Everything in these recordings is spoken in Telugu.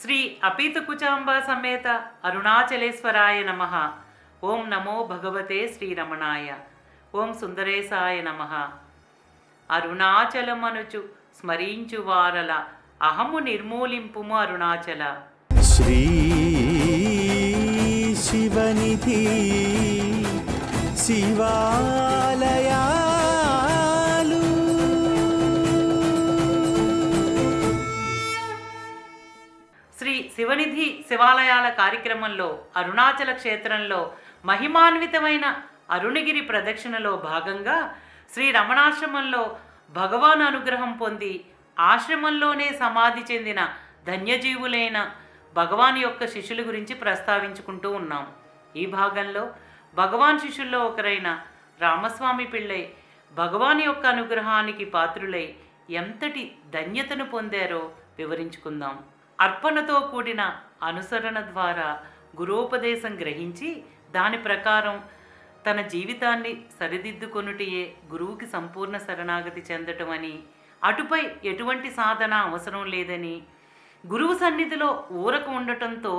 శ్రీ అపీతకుచాంబ సమేత అరుణాచలేశ్వరాయ నమః. ఓం నమో భగవతే శ్రీరమణాయ. ఓం సుందరేశాయ నమః. అరుణాచలమనుచు స్మరించు వారల అహము నిర్మూలింపుము అరుణాచల. శ్రీ శివనిధి శివాలయాలు శ్రీ శివనిధి శివాలయాల కార్యక్రమంలో అరుణాచల క్షేత్రంలో మహిమాన్వితమైన అరుణగిరి ప్రదక్షిణలో భాగంగా శ్రీ రమణాశ్రమంలో భగవాన్ అనుగ్రహం పొంది ఆశ్రమంలోనే సమాధి చెందిన ధన్యజీవులైన భగవాన్ యొక్క శిష్యుల గురించి ప్రస్తావించుకుంటూ ఉన్నాం. ఈ భాగంలో భగవాన్ శిష్యుల్లో ఒకరైన రామస్వామి పిళ్ళై భగవాన్ యొక్క అనుగ్రహానికి పాత్రులై ఎంతటి ధన్యతను పొందారో వివరించుకుందాం. అర్పణతో కూడిన అనుసరణ ద్వారా గురోపదేశం గ్రహించి దాని ప్రకారం తన జీవితాన్ని సరిదిద్దుకొనుటయే గురువుకి సంపూర్ణ శరణాగతి చెందటం అని, అటుపై ఎటువంటి సాధన అవసరం లేదని, గురువు సన్నిధిలో ఊరక ఉండటంతో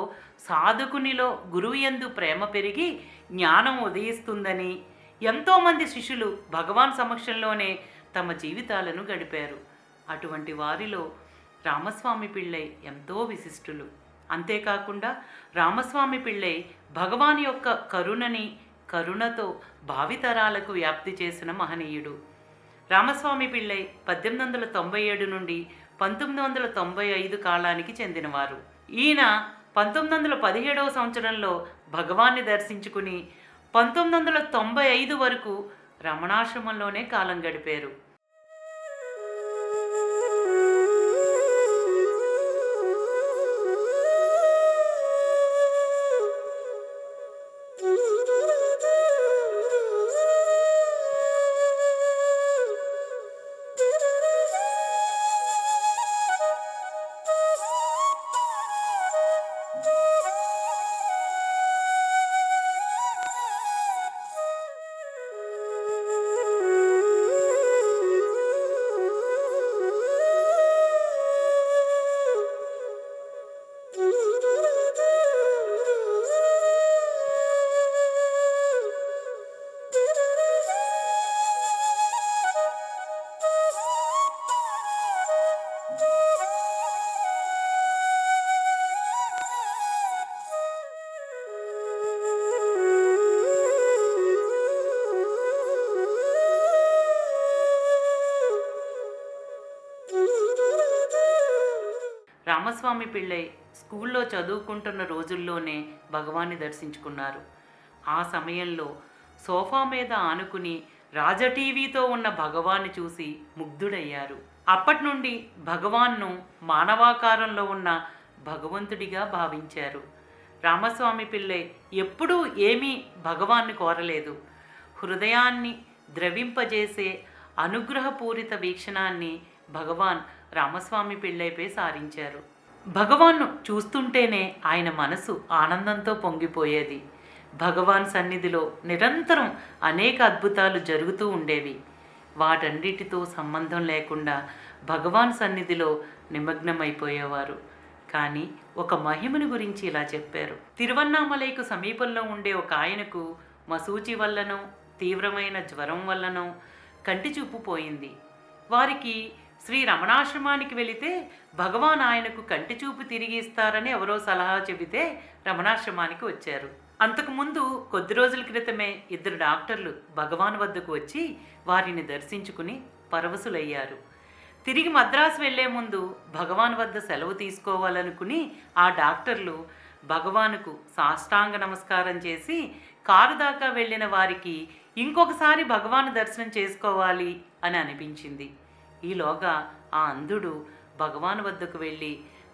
సాధకునిలో గురువు యందు ప్రేమ పెరిగి జ్ఞానం ఉదయిస్తుందని ఎంతోమంది శిష్యులు భగవాన్ సమక్షంలోనే తమ జీవితాలను గడిపారు. అటువంటి వారిలో రామస్వామి పిళ్ళై ఎంతో విశిష్టులు. అంతేకాకుండా రామస్వామి పిళ్ళై భగవాన్ యొక్క కరుణతో భావితరాలకు వ్యాప్తి చేసిన మహనీయుడు. రామస్వామి పిళ్ళై 1897 నుండి 1995 కాలానికి చెందినవారు. ఈయన 1917వ సంవత్సరంలో భగవాన్ని దర్శించుకుని 1995 వరకు రమణాశ్రమంలోనే కాలం గడిపారు. రామస్వామి పిళ్ళై స్కూల్లో చదువుకుంటున్న రోజుల్లోనే భగవాన్ని దర్శించుకున్నారు. ఆ సమయంలో సోఫా మీద ఆనుకుని రాజటీవీతో ఉన్న భగవాన్ని చూసి ముగ్ధుడయ్యారు. అప్పటి నుండి భగవాన్ను మానవాకారంలో ఉన్న భగవంతుడిగా భావించారు. రామస్వామి పిళ్ళై ఎప్పుడూ ఏమీ భగవాన్ని కోరలేదు. హృదయాన్ని ద్రవింపజేసే అనుగ్రహపూరిత వీక్షణాన్ని భగవాన్ రామస్వామి పిళ్ళైపై సారించారు. భగవాన్ను చూస్తుంటేనే ఆయన మనసు ఆనందంతో పొంగిపోయేది. భగవాన్ సన్నిధిలో నిరంతరం అనేక అద్భుతాలు జరుగుతూ ఉండేవి. వాటన్నిటితో సంబంధం లేకుండా భగవాన్ సన్నిధిలో నిమగ్నమైపోయేవారు. కానీ ఒక మహిమను గురించి ఇలా చెప్పారు. తిరువన్నామలైకు సమీపంలో ఉండే ఒక ఆయనకు మసూచి వల్లనో తీవ్రమైన జ్వరం వల్లనో కంటి చూపు పోయింది. వారికి శ్రీ రమణాశ్రమానికి వెళితే భగవాన్ ఆయనకు కంటి చూపు తిరిగి ఇస్తారని ఎవరో సలహా చెబితే రమణాశ్రమానికి వచ్చారు. అంతకుముందు కొద్ది రోజుల క్రితమే 2 డాక్టర్లు భగవాన్ వద్దకు వచ్చి వారిని దర్శించుకుని పరవశులయ్యారు. తిరిగి మద్రాసు వెళ్లే ముందు భగవాన్ వద్ద సెలవు తీసుకోవాలనుకుని ఆ డాక్టర్లు భగవానుకు సాష్టాంగ నమస్కారం చేసి కారు దాకా వెళ్ళిన వారికి ఇంకొకసారి భగవాన్ దర్శనం చేసుకోవాలి అని అనిపించింది. ఈలోగా ఆ అంధుడు భగవాన్ వద్దకు వెళ్ళి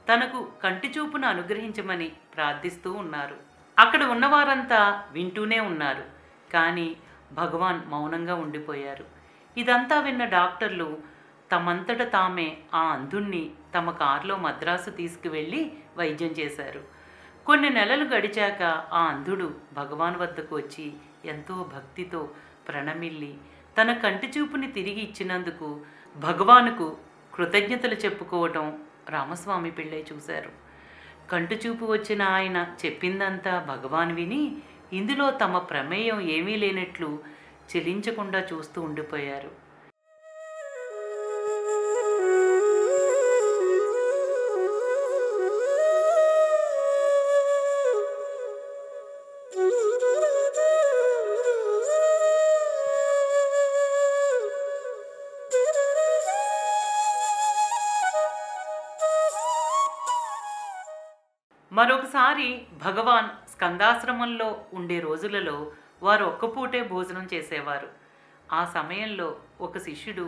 తనకు కంటి చూపును అనుగ్రహించమని ప్రార్థిస్తూ ఉన్నారు. అక్కడ ఉన్నవారంతా వింటూనే ఉన్నారు. కానీ భగవాన్ మౌనంగా ఉండిపోయారు. ఇదంతా విన్న డాక్టర్లు తమంతట తామే ఆ అంధుణ్ణి తమ కారులో మద్రాసు తీసుకువెళ్ళి వైద్యం చేశారు. కొన్ని నెలలు గడిచాక ఆ అంధుడు భగవాన్ వద్దకు వచ్చి ఎంతో భక్తితో ప్రణమిల్లి తన కంటి చూపుని తిరిగి ఇచ్చినందుకు భగవానుకు కృతజ్ఞతలు చెప్పుకోవటం రామస్వామి పిళ్ళై చూశారు. కంటిచూపు వచ్చిన ఆయన చెప్పిందంతా భగవాన్ విని ఇందులో తమ ప్రమేయం ఏమీ లేనట్లు చెలించకుండా చూస్తూ ఉండిపోయారు. మరొకసారి భగవాన్ స్కందాశ్రమంలో ఉండే రోజులలో వారు ఒక్కపూటే భోజనం చేసేవారు. ఆ సమయంలో ఒక శిష్యుడు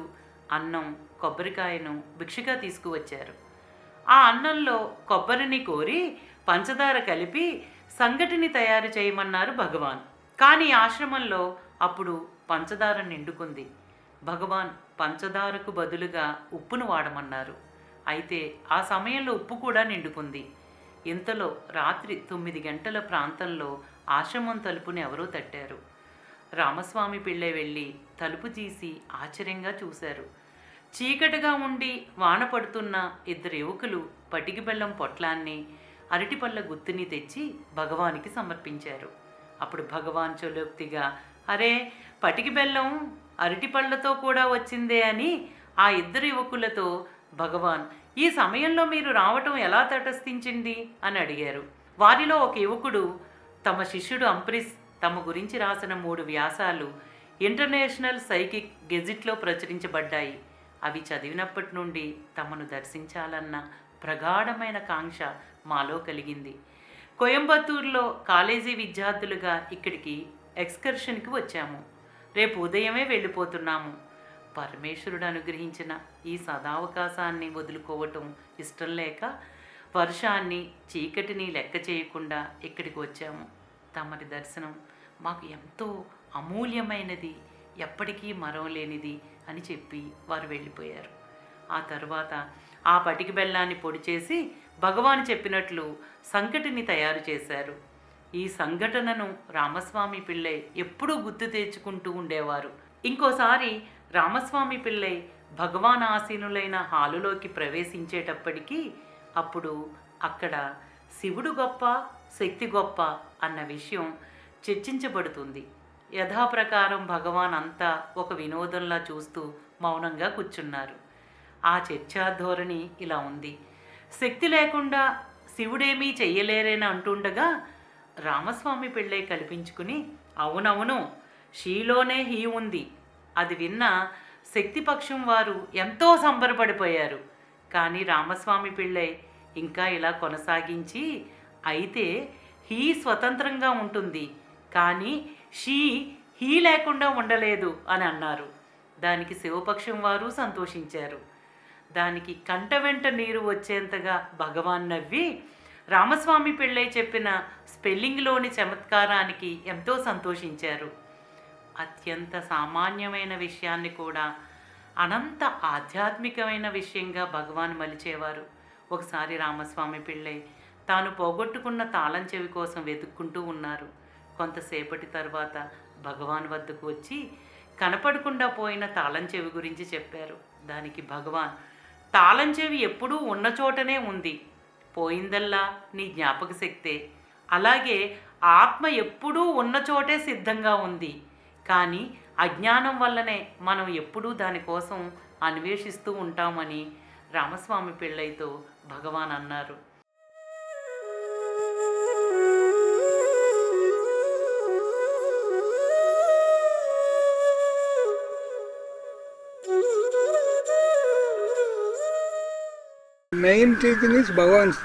అన్నం, కొబ్బరికాయను భిక్షగా తీసుకువచ్చారు. ఆ అన్నంలో కొబ్బరిని కోరి పంచదార కలిపి సంగటిని తయారు చేయమన్నారు భగవాన్. కానీ ఆశ్రమంలో అప్పుడు పంచదార నిండుకుంది. భగవాన్ పంచదారకు బదులుగా ఉప్పును వాడమన్నారు. అయితే ఆ సమయంలో ఉప్పు కూడా నిండుకుంది. ఇంతలో రాత్రి 9 గంటల ప్రాంతంలో ఆశ్రమం తలుపుని ఎవరో తట్టారు. రామస్వామి పిళ్ళై వెళ్ళి తలుపు తీసి ఆశ్చర్యంగా చూశారు. చీకటిగా ఉండి వాన పడుతున్న 2 యువకులు పటికి బెల్లం పొట్లాన్ని, అరటిపళ్ళ గుత్తిని తెచ్చి భగవానికి సమర్పించారు. అప్పుడు భగవాన్ చొలోక్తిగా, అరే, పటికి బెల్లం అరటిపళ్ళతో కూడా వచ్చిందే అని ఆ 2 యువకులతో భగవాన్, ఈ సమయంలో మీరు రావటం ఎలా తటస్థించింది అని అడిగారు. వారిలో ఒక యువకుడు తమ శిష్యుడు అంప్రిస్ తమ గురించి రాసిన 3 వ్యాసాలు ఇంటర్నేషనల్ సైకిక్ గెజిట్లో ప్రచురించబడ్డాయి. అవి చదివినప్పటి నుండి తమను దర్శించాలన్న ప్రగాఢమైన కాంక్ష మాలో కలిగింది. కోయంబత్తూరులో కాలేజీ విద్యార్థులుగా ఇక్కడికి ఎక్స్కర్షన్కి వచ్చాము. రేపు ఉదయమే వెళ్ళిపోతున్నాము. పరమేశ్వరుడు అనుగ్రహించిన ఈ సదావకాశాన్ని వదులుకోవటం ఇష్టం లేక వర్షాన్ని, చీకటిని లెక్క చేయకుండా ఇక్కడికి వచ్చాము. తమరి దర్శనం మాకు ఎంతో అమూల్యమైనది, ఎప్పటికీ మరవలేనిది అని చెప్పి వారు వెళ్ళిపోయారు. ఆ తర్వాత ఆ పటికి బెల్లాన్ని పొడి చేసి భగవాన్ చెప్పినట్లు సంకటిని తయారు చేశారు. ఈ సంఘటనను రామస్వామి పిళ్ళై ఎప్పుడూ గుర్తు తెచ్చుకుంటూ ఉండేవారు. ఇంకోసారి రామస్వామి పిళ్ళై భగవాన్ ఆసీనులైన హాలులోకి ప్రవేశించేటప్పటికీ అప్పుడు అక్కడ శివుడు గొప్ప, శక్తి గొప్ప అన్న విషయం చర్చించబడుతుంది. యథాప్రకారం భగవాన్ అంతా ఒక వినోదంలా చూస్తూ మౌనంగా కూర్చున్నారు. ఆ చర్చా ధోరణి ఇలా ఉంది. శక్తి లేకుండా శివుడేమీ చెయ్యలేరని అంటుండగా రామస్వామి పిళ్ళై కల్పించుకుని, అవునవును, షీలోనే హీ ఉంది. అది విన్న శక్తిపక్షం వారు ఎంతో సంబరపడిపోయారు. కానీ రామస్వామి పిళ్ళై ఇంకా ఇలా కొనసాగించి, అయితే హీ స్వతంత్రంగా ఉంటుంది, కానీ హీ లేకుండా ఉండలేదు అని అన్నారు. దానికి శివపక్షం వారు సంతోషించారు. దానికి కంట వెంట నీరు వచ్చేంతగా భగవాన్ నవ్వి రామస్వామి పిళ్ళై చెప్పిన స్పెల్లింగ్లోని చమత్కారానికి ఎంతో సంతోషించారు. అత్యంత సామాన్యమైన విషయాన్ని కూడా అనంత ఆధ్యాత్మికమైన విషయంగా భగవాన్ మలిచేవారు. ఒకసారి రామస్వామి పిళ్ళై తాను పోగొట్టుకున్న తాళం చెవి కోసం వెతుక్కుంటూ ఉన్నారు. కొంతసేపటి తర్వాత భగవాన్ వద్దకు వచ్చి కనపడకుండా పోయిన తాళం చెవి గురించి చెప్పారు. దానికి భగవాన్, తాళం చెవి ఎప్పుడూ ఉన్న చోటనే ఉంది, పోయిందల్లా నీ జ్ఞాపక శక్తే. అలాగే ఆత్మ ఎప్పుడూ ఉన్న చోటే సిద్ధంగా ఉంది, కానీ అజ్ఞానం వల్లనే మనం ఎప్పుడూ దానికోసం అన్వేషిస్తూ ఉంటామని రామస్వామి పిళ్ళైతో భగవాన్ అన్నారు. Main teaching is Bhagavan's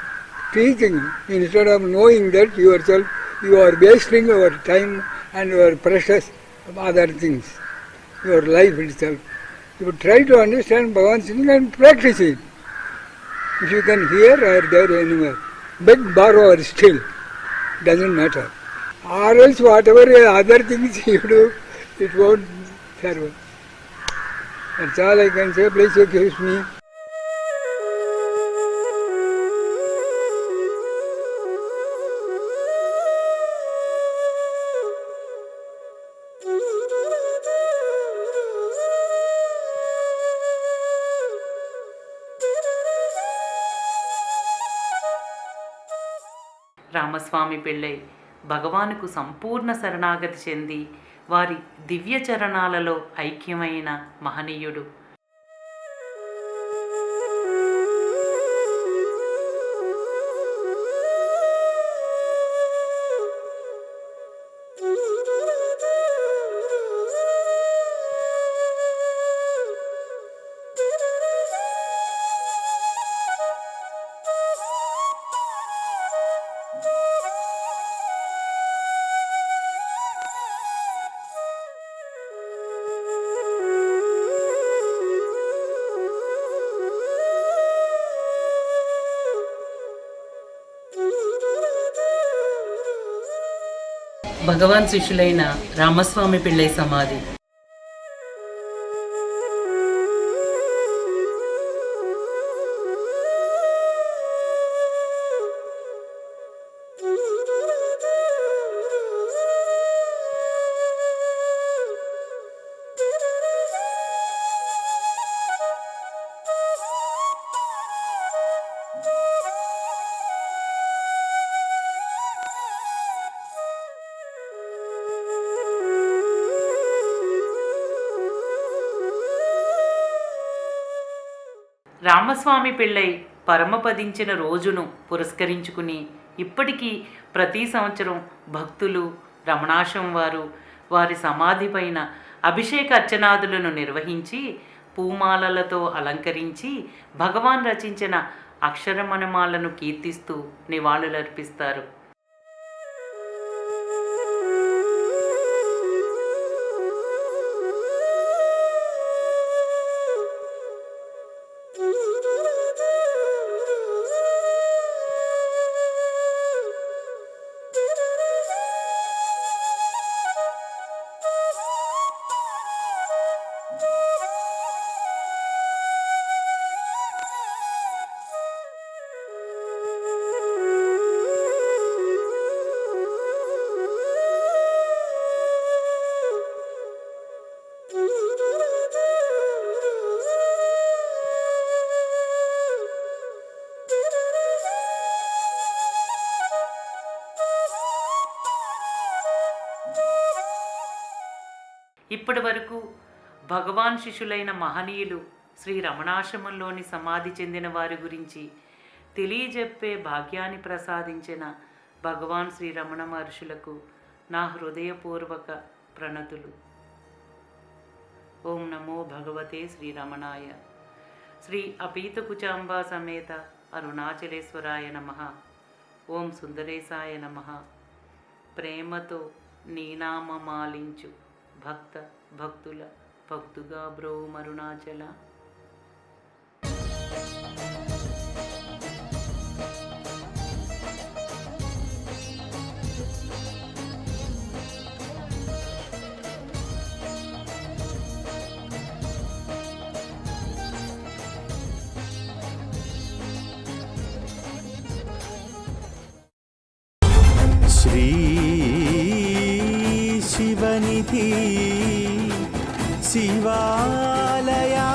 teaching. Instead of knowing that yourself, you are wasting your time and your precious other things, your life itself. You try to understand Bhagavan's teaching and practice it. If you can hear or there anywhere, beg, borrow or steal, doesn't matter. Or else whatever other things you do, it won't serve. That's all I can say. Please excuse me. Ramaswamy Pillai భగవానుకు సంపూర్ణ శరణాగతి చెంది వారి దివ్య చరణాలలో ఐక్యమైన మహనీయుడు. భగవాన్ శిష్యులైన రామస్వామి పిళ్ళై సమాధి. రామస్వామి పిళ్ళై పరమపదించిన రోజును పురస్కరించుకుని ఇప్పటికీ ప్రతి సంవత్సరం భక్తులు రమణాశ్రమం వారు వారి సమాధి పైన అభిషేక అర్చనాదులను నిర్వహించి పూమాలలతో అలంకరించి భగవాన్ రచించిన అక్షరమణమాలను కీర్తిస్తూ నివాళులర్పిస్తారు. ఇప్పటి వరకు భగవాన్ శిష్యులైన మహనీయులు శ్రీ రమణాశ్రమంలోని సమాధి చెందిన వారి గురించి తెలియజెప్పే భాగ్యాన్ని ప్రసాదించిన భగవాన్ శ్రీ రమణ మహర్షులకు నా హృదయపూర్వక ప్రణతులు. ఓం నమో భగవతే శ్రీరమణాయ. శ్రీ అపీతకుచాంబా సమేత అరుణాచలేశ్వరాయ నమః. ఓం సుందరేశాయ నమః. ప్రేమతో నీనామమాలించు భక్త భక్తుల భక్తుగా బ్రోమరుణాచల. శ్రీ శివనిధి శివాలయా